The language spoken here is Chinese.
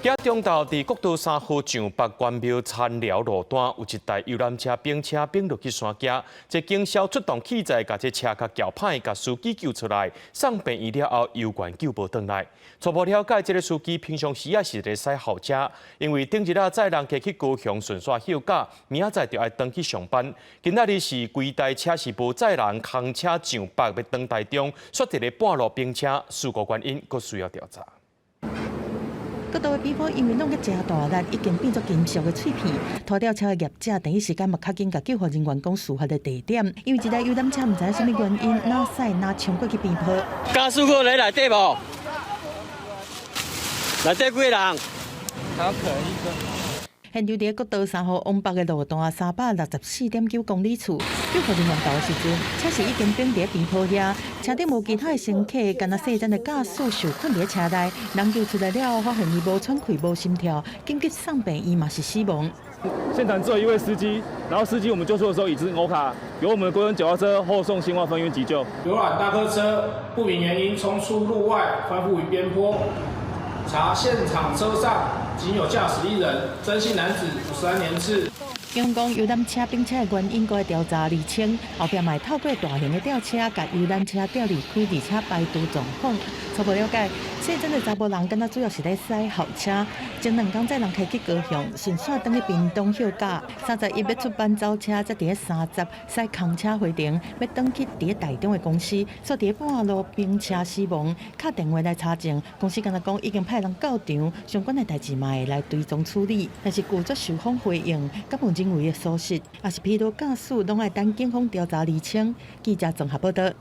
今中昼伫国道3号上北关庙田寮路段，有一台游览车并车并落去山脚，这警消出动器材，把这车壳撬歹，把司机救出来，送病院了后，油罐救无回来。初步了解，这个司机平常时也是个驶豪车，因为顶日载人客去高雄顺线休假，明仔载就要登去上班。今仔日是规台车是无载人，空车上北要登台中，摔伫个半路并车，事故原因佫需要调查。 国道的边坡因为弄个真大力，已经变作金属的脆片。拖吊车的业者第一时间嘛，较紧甲救护人员讲事发的地点，因为一台游览车唔知什么原因，哪驶哪冲过去边坡。驾驶员你内底无？内底几个人？好可疑。 现场伫国道3号往北的路段364.9公里处，救护人员到的时阵，车是已经并伫边坡遐，车顶无其他的乘客，干那细层的驾驶受困伫车内，人救出来了后，发现伊无喘气、无心跳，紧急送病院嘛是死亡。现场只有一位司机，然后司机我们救出的时候已知欧卡，由我们的国人脚踏车后送新化分院急救。游览大客车不明原因冲出路外，翻覆于边坡。 查现场车上仅有驾驶1人，真姓男子，53年次。警方讲游览车并车的原因，该调查厘清。后壁嘛透过大型的吊车，甲游览车吊离开，而且排除状况。初步了解，细诊的查甫人，敢若主要是咧驶豪车，前2天载人开去高雄，顺线登去屏东休假。31要出班走车，则伫咧30驶空车回程，要登去伫咧台中的公司，所伫咧半路并车死亡。敲电话来查证，公司敢若讲已经派人到场，相关的代志嘛会来追踪处理。但是拒绝受访回应，甲目前为的疏失，也是疲劳驾驶，拢爱等警方调查厘清。记者综合报道。